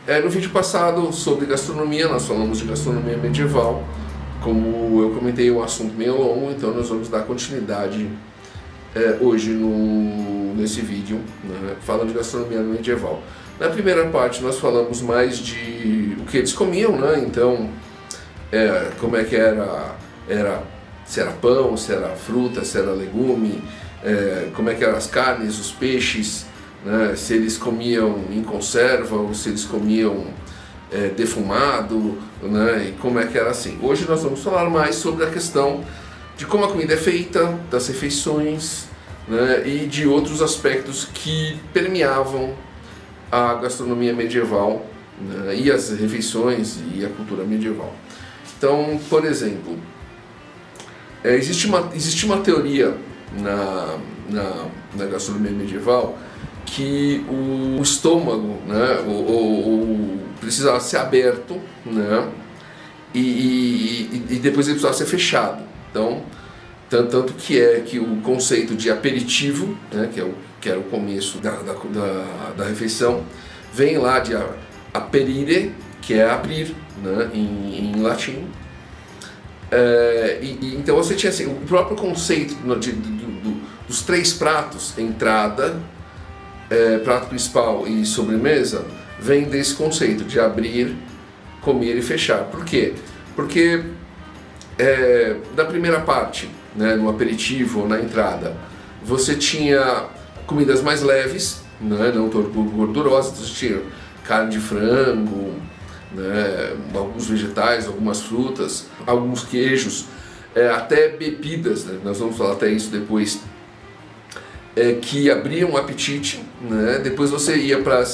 No vídeo passado sobre gastronomia, nós falamos de gastronomia medieval. Como eu comentei, é um assunto meio longo, então nós vamos dar continuidade hoje nesse vídeo, né, falando de gastronomia medieval. Na primeira parte nós falamos mais de o que eles comiam, né? Então, como é que era se era pão, se era fruta, se era legume, como é que eram as carnes, os peixes, né? Se eles comiam em conserva ou se eles comiam defumado, né? E como é que era assim. Hoje nós vamos falar mais sobre a questão de como a comida é feita, das refeições, né? E de outros aspectos que permeavam a gastronomia medieval, né? E as refeições e a cultura medieval. Então, por exemplo, existe uma teoria na gastronomia medieval que o estômago, né, precisava ser aberto, né, e depois ele precisava ser fechado. Então, tanto que o conceito de aperitivo, né, que era o começo da refeição, vem lá de aperire, que é abrir, né, em latim. Então você tinha assim, o próprio conceito dos três pratos, entrada, prato principal e sobremesa, vem desse conceito de abrir, comer e fechar. Por quê? Porque da primeira parte, né, no aperitivo ou na entrada, você tinha comidas mais leves, né, não tão gordurosas, você tinha carne de frango, né, alguns vegetais, algumas frutas, alguns queijos, até bebidas, né, nós vamos falar até isso depois, que abriam o apetite, né? Depois você ia para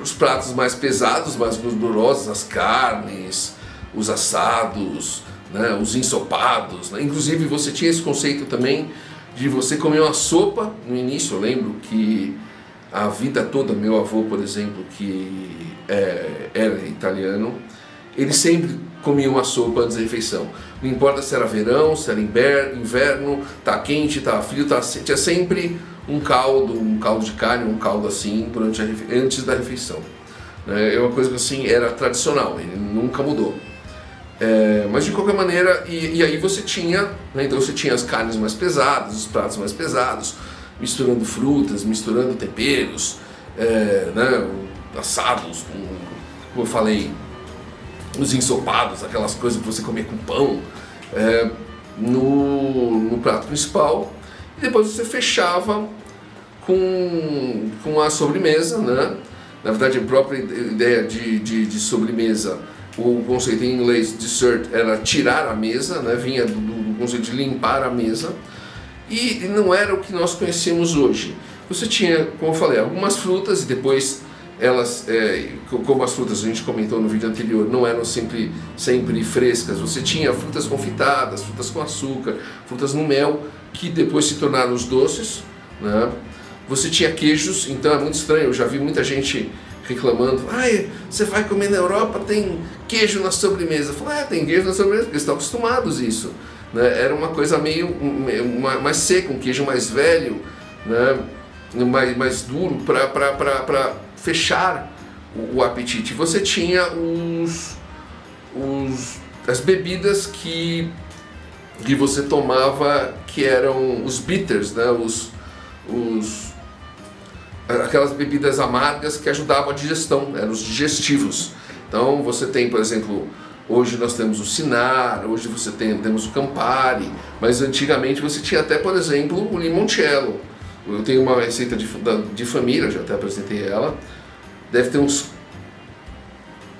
os pratos mais pesados, mais gordurosos, as carnes, os assados, né, os ensopados, né? Inclusive você tinha esse conceito também de você comer uma sopa no início. Eu lembro que a vida toda, meu avô, por exemplo, que era italiano, ele sempre comia uma sopa antes da refeição. Não importa se era verão, se era inverno, tá quente, tá frio, tinha sempre um caldo de carne, um caldo assim, antes da refeição. É uma coisa que assim era tradicional, ele nunca mudou. Mas de qualquer maneira, e aí você tinha, né, então você tinha as carnes mais pesadas, os pratos mais pesados, misturando frutas, misturando temperos, né, assados, como eu falei, os ensopados, aquelas coisas que você comia com pão, no prato principal, e depois você fechava com a sobremesa, né? Na verdade, a própria ideia de sobremesa, o conceito em inglês dessert era tirar a mesa, né? Vinha do conceito de limpar a mesa, e não era o que nós conhecemos hoje. Você tinha, como eu falei, algumas frutas, e depois elas, como as frutas a gente comentou no vídeo anterior, não eram sempre frescas. Você tinha frutas confitadas, frutas com açúcar, frutas no mel, que depois se tornaram os doces, né? Você tinha queijos, então é muito estranho, eu já vi muita gente reclamando: você vai comer na Europa, tem queijo na sobremesa. Eu falo, tem queijo na sobremesa, porque eles estão acostumados a isso, né? Era uma coisa meio mais seca, um queijo mais velho, né? mais duro, para fechar o apetite. Você tinha as bebidas que você tomava, que eram os bitters, né? Aquelas bebidas amargas que ajudavam a digestão, eram os digestivos. Então você tem, por exemplo, hoje nós temos o Cynar, hoje temos o Campari, mas antigamente você tinha até, por exemplo, o limoncello. Eu tenho uma receita de família, eu já até apresentei ela, deve ter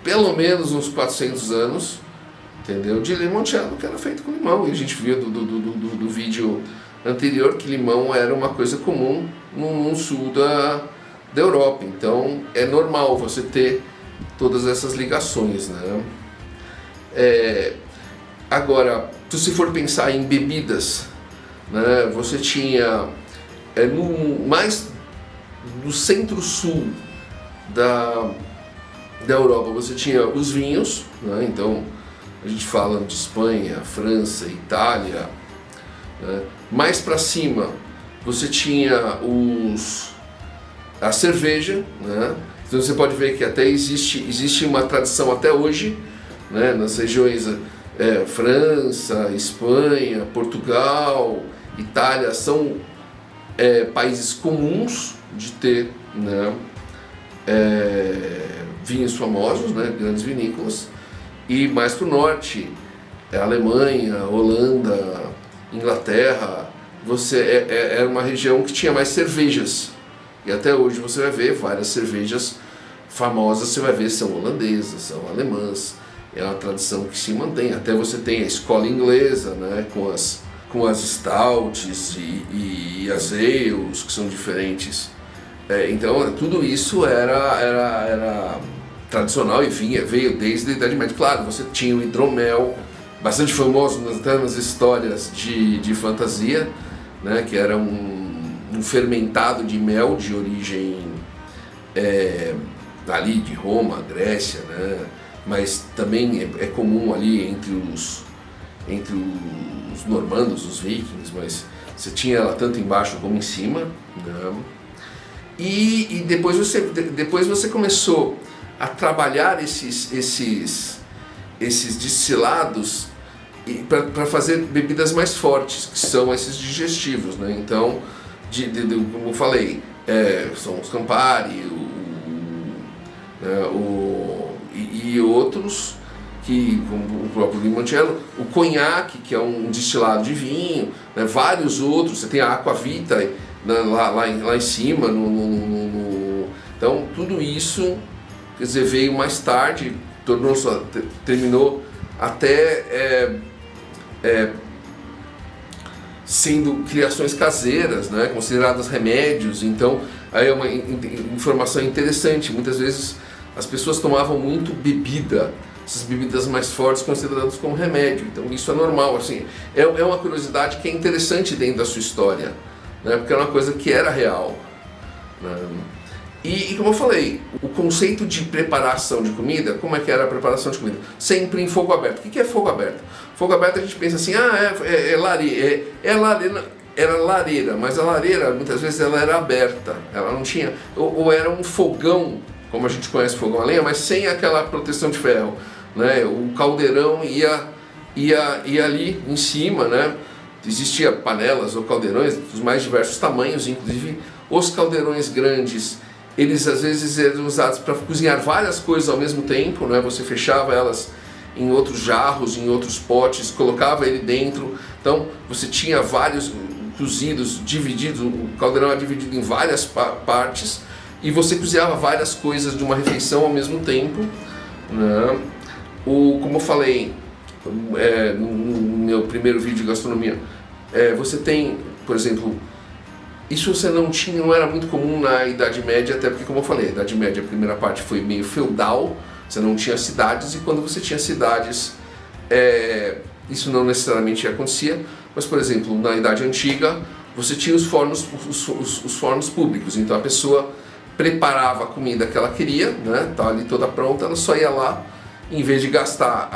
pelo menos uns 400 anos, entendeu? De limoncello, que era feito com limão, e a gente viu do vídeo anterior que limão era uma coisa comum no sul da Europa. Então é normal você ter todas essas ligações, né? Agora, se você for pensar em bebidas, né, você tinha mais no centro-sul da Europa, você tinha os vinhos, né? Então a gente fala de Espanha, França, Itália, né? Mais para cima você tinha a cerveja, né? Então você pode ver que até existe uma tradição até hoje, né, nas regiões França, Espanha, Portugal, Itália, são países comuns de ter, né, vinhos famosos, né, grandes vinícolas, e mais para o norte, Alemanha, Holanda, Inglaterra, era uma região que tinha mais cervejas. E até hoje você vai ver várias cervejas famosas, você vai ver são holandesas, são alemãs. É uma tradição que se mantém. Até você tem a escola inglesa, né, com as stouts e as ales, que são diferentes. Então tudo isso era tradicional e veio desde a Idade Média. Claro, você tinha o hidromel, bastante famoso nas histórias de fantasia, né, que era um fermentado de mel de origem ali de Roma, Grécia, né, mas também é comum ali entre os normandos, os vikings, mas você tinha ela tanto embaixo como em cima, né? E depois você começou a trabalhar esses destilados para fazer bebidas mais fortes, que são esses digestivos, né? Então, como eu falei, são os Campari, e outros, como o próprio Limoncello, o conhaque, que é um destilado de vinho, né? Vários outros, você tem a Aquavita, né, lá em cima, então tudo isso, quer dizer, veio mais tarde, terminou até sendo criações caseiras, né, consideradas remédios. Então aí é uma informação interessante. Muitas vezes as pessoas tomavam muito bebida, essas bebidas mais fortes consideradas como remédio. Então isso é normal, assim, é uma curiosidade que é interessante dentro da sua história, né, porque é uma coisa que era real, né? E como eu falei, o conceito de preparação de comida, como é que era a preparação de comida? Sempre em fogo aberto. O que é fogo aberto? Fogo aberto a gente pensa assim, lareira, era lareira, mas a lareira muitas vezes ela era aberta, ela não tinha, ou era um fogão, como a gente conhece fogão a lenha, mas sem aquela proteção de ferro, né? O caldeirão ia ali em cima, né? Existia panelas ou caldeirões dos mais diversos tamanhos, inclusive os caldeirões grandes, eles às vezes eram usados para cozinhar várias coisas ao mesmo tempo, né? Você fechava elas em outros jarros, em outros potes, colocava ele dentro, então você tinha vários cozidos divididos, o caldeirão era dividido em várias partes e você cozinhava várias coisas de uma refeição ao mesmo tempo, né? Como eu falei no meu primeiro vídeo de gastronomia, você tem, por exemplo, isso você não era muito comum na Idade Média, até porque, como eu falei, a Idade Média, a primeira parte foi meio feudal, você não tinha cidades, e quando você tinha cidades, isso não necessariamente acontecia, mas, por exemplo, na Idade Antiga, você tinha os fornos públicos, então a pessoa preparava a comida que ela queria, né, estava ali toda pronta, ela só ia lá, em vez de gastar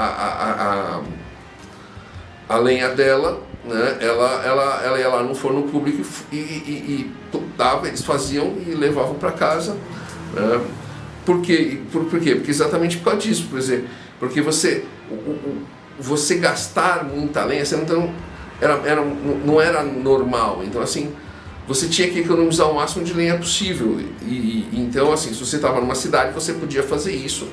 a lenha dela, né, ela ia lá no forno público e eles faziam e levavam para casa, né? Por quê? Porque exatamente por causa disso, por exemplo, porque você gastar muita lenha, não era normal, então assim, você tinha que economizar o máximo de lenha possível, então assim, se você estava numa cidade, você podia fazer isso,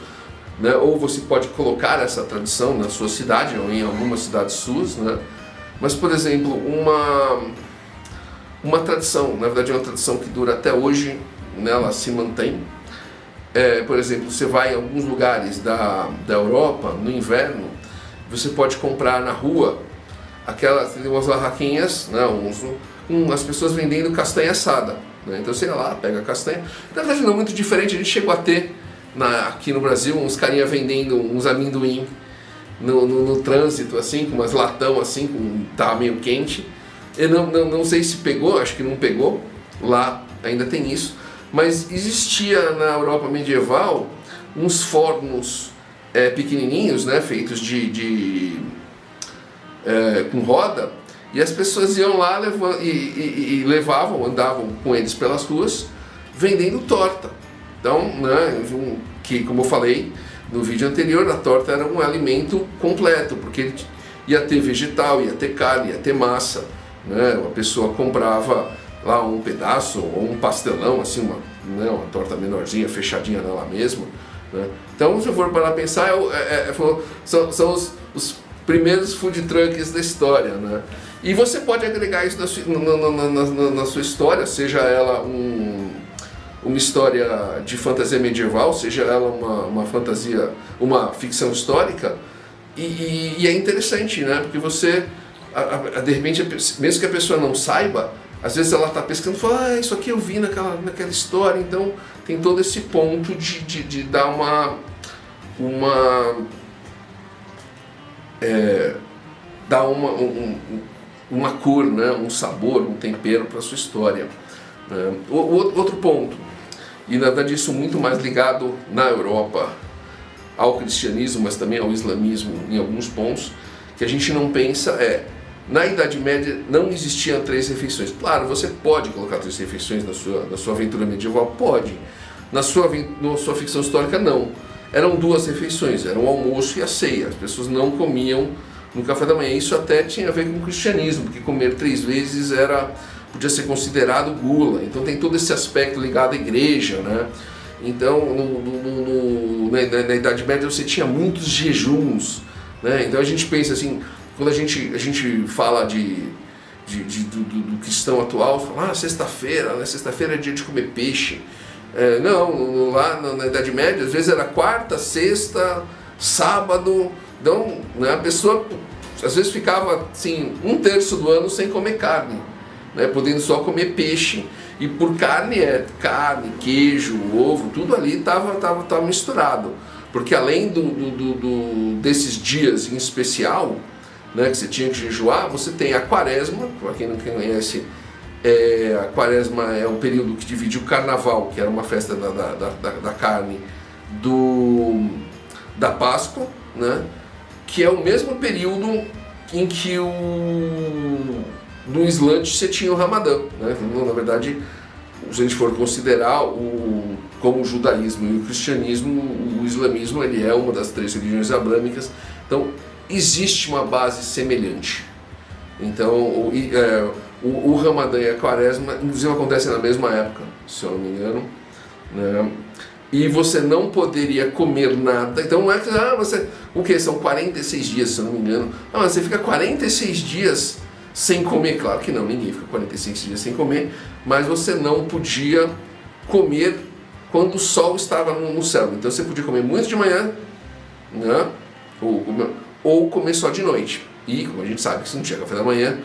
né? Ou você pode colocar essa tradição na sua cidade ou em algumas cidades suas, né? Mas, por exemplo, uma tradição, na verdade é uma tradição que dura até hoje, né, ela se mantém. Por exemplo, você vai em alguns lugares da Europa, no inverno, você pode comprar na rua tem umas barraquinhas, né, as pessoas vendendo castanha assada, né? Então você ia lá, pega a castanha. Na verdade não é muito diferente, a gente chegou a ter aqui no Brasil uns carinha vendendo uns amendoim no trânsito, assim, com umas latão, assim, tava meio quente. Eu não sei se pegou, acho que não pegou, lá ainda tem isso, mas existia na Europa medieval uns fornos pequenininhos, né, feitos com roda, e as pessoas iam lá andavam com eles pelas ruas, vendendo torta, Então, né, que como eu falei no vídeo anterior, a torta era um alimento completo, porque ia ter vegetal, ia ter carne, ia ter massa, né? A pessoa comprava lá um pedaço ou um pastelão, assim, uma torta menorzinha, fechadinha nela mesma, né? Então, se eu for para pensar, são os primeiros food trucks da história, né? E você pode agregar isso na sua história, seja ela uma história de fantasia medieval, seja ela uma fantasia, uma ficção histórica, e é interessante, né? Porque você, de repente, mesmo que a pessoa não saiba, às vezes ela está pesquisando e fala, isso aqui eu vi naquela história, então tem todo esse ponto de dar uma cor, né? Um sabor, um tempero para a sua história. Outro ponto, e na verdade isso muito mais ligado na Europa ao cristianismo, mas também ao islamismo em alguns pontos, que a gente não pensa na Idade Média não existiam 3 refeições. Claro, você pode colocar 3 refeições na sua aventura medieval, pode. Na sua ficção histórica, não. Eram 2 refeições, era o almoço e a ceia. As pessoas não comiam no café da manhã. Isso até tinha a ver com o cristianismo, porque comer 3 vezes podia ser considerado gula. Então tem todo esse aspecto ligado à igreja, né? Então, na Idade Média você tinha muitos jejuns, né? Então a gente pensa assim, quando a gente fala do cristão atual, fala, sexta-feira, né? Sexta-feira é dia de comer peixe. Não, lá na Idade Média, às vezes era quarta, sexta, sábado. Então, né, a pessoa às vezes ficava assim, 1/3 do ano sem comer carne, né, podendo só comer peixe. E por carne carne, queijo, ovo, tudo ali estava misturado. Porque além desses dias em especial, né, que você tinha que jejuar, você tem a quaresma, para quem não conhece, a quaresma é um período que divide o carnaval, que era uma festa da carne, da Páscoa, né, que é o mesmo período em que no Islã você tinha o Ramadã, né? Na verdade, se a gente for considerar como o judaísmo e o cristianismo, o islamismo ele é uma das 3 religiões abrâmicas, então existe uma base semelhante. Então o Ramadã e a Quaresma inclusive acontecem na mesma época, se eu não me engano, né? E você não poderia comer nada. Então não é que são 46 dias, se eu não me engano. Você fica 46 dias sem comer. Claro que não, ninguém fica 46 dias sem comer, mas você não podia comer quando o sol estava no céu. Então você podia comer muito de manhã, né? Ou comer só de noite. E como a gente sabe que se não tinha café da manhã,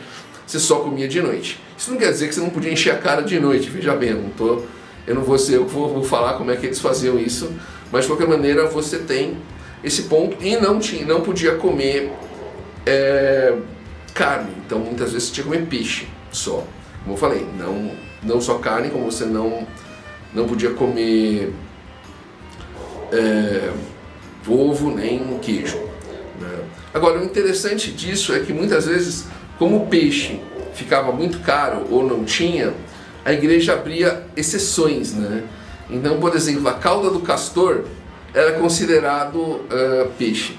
você só comia de noite. Isso não quer dizer que você não podia encher a cara de noite, veja bem, eu não vou ser eu que vou falar como é que eles faziam isso, mas de qualquer maneira você tem esse ponto. E não podia comer carne, então muitas vezes você tinha que comer peixe só. Como eu falei, não só carne, como você não podia comer ovo nem queijo, né? Agora, o interessante disso é que muitas vezes, como o peixe ficava muito caro ou não tinha, a igreja abria exceções, né? Então, por exemplo, a cauda do castor era considerado peixe.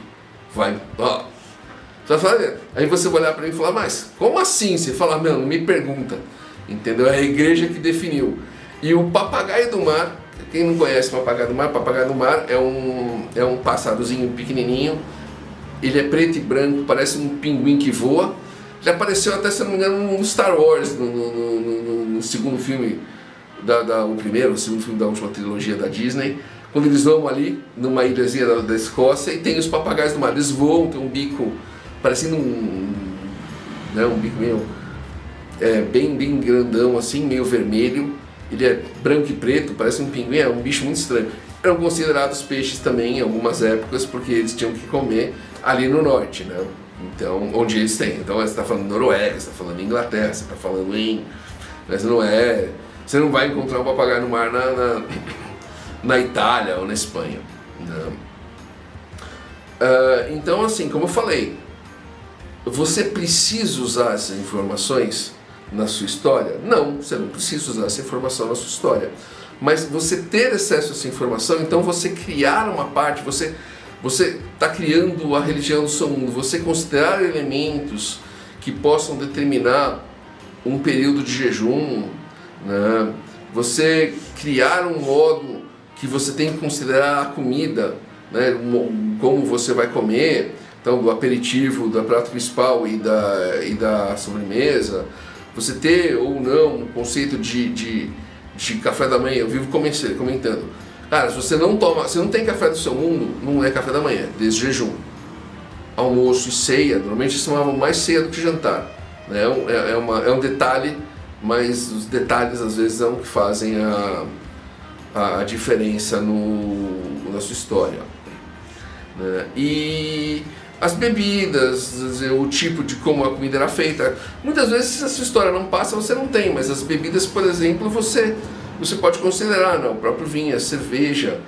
Aí você vai olhar para mim e falar, mas como assim? Você fala, não me pergunta, entendeu? É a igreja que definiu. E o papagaio do mar, quem não conhece o papagaio do mar é um pássarozinho pequenininho, ele é preto e branco, parece um pinguim que voa. Ele apareceu até, se não me engano, no Star Wars, no segundo filme, o segundo filme da última trilogia da Disney, quando eles vão ali, numa ilhazinha da Escócia, e tem os papagaios do mar, eles voam, tem um bico, parecendo um bico meio, bem grandão assim, meio vermelho, ele é branco e preto, parece um pinguim, é um bicho muito estranho. Eram considerados peixes também em algumas épocas, porque eles tinham que comer ali no norte, né? Então, onde eles têm. Então, você está falando Noruega, você está falando Inglaterra, você está falando mas você não vai encontrar um papagaio no mar na Itália ou na Espanha, né? Então, assim, como eu falei, você precisa usar essas informações na sua história? Não, você não precisa usar essa informação na sua história. mas você ter acesso a essa informação, então você criar uma parte, você está criando a religião do seu mundo, você considerar elementos que possam determinar um período de jejum, né? Você criar um modo que você tem que considerar a comida, né? Como você vai comer, então do aperitivo, do prato principal e da sobremesa, você ter ou não um conceito de café da manhã. Eu vivo comentando, cara, se você não tem café do seu mundo, não é café da manhã, desde jejum. Almoço e ceia, normalmente se chamavam mais ceia do que jantar, né? É um detalhe, mas os detalhes às vezes são que fazem a diferença na sua história, né? E as bebidas, o tipo de como a comida era feita, muitas vezes se a sua história não passa, você não tem, mas as bebidas, por exemplo, você pode considerar, né? O próprio vinho, a cerveja,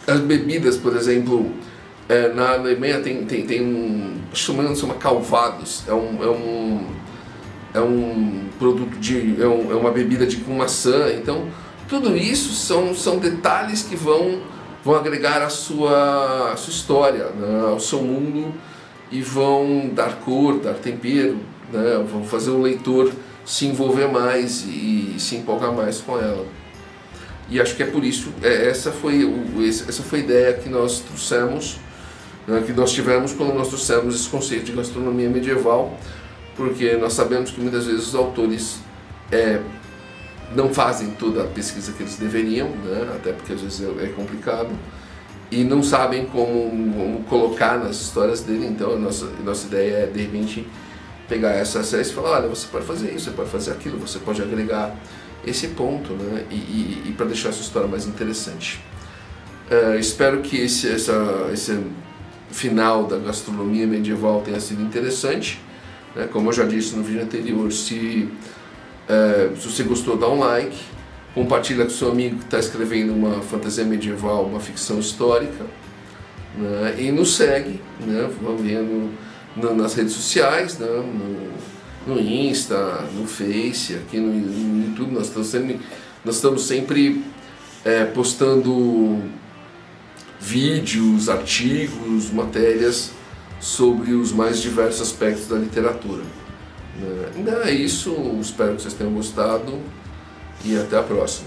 as bebidas, por exemplo, na Alemanha tem um, chama Calvados, é um produto é uma bebida com maçã. Então tudo isso são detalhes que vão agregar a sua história, né, ao seu mundo, e vão dar cor, dar tempero, né, vão fazer o leitor se envolver mais e se empolgar mais com ela. E acho que é por isso, essa foi a ideia que nós trouxemos, né, que nós tivemos quando nós trouxemos esse conceito de gastronomia medieval, porque nós sabemos que muitas vezes os autores não fazem toda a pesquisa que eles deveriam, né, até porque às vezes é complicado, e não sabem como colocar nas histórias dele. Então a nossa ideia é, de repente, pegar essa série e falar, olha, você pode fazer isso, você pode fazer aquilo, você pode agregar esse ponto, né, e para deixar a sua história mais interessante. Espero que esse final da gastronomia medieval tenha sido interessante, né? Como eu já disse no vídeo anterior, se você gostou, dá um like, compartilha com seu amigo que está escrevendo uma fantasia medieval, uma ficção histórica, né? E nos segue, né? Vamos vendo nas redes sociais, né? No Insta, no Face, aqui no YouTube. Nós estamos sempre postando vídeos, artigos, matérias sobre os mais diversos aspectos da literatura. Então é isso, espero que vocês tenham gostado e até a próxima.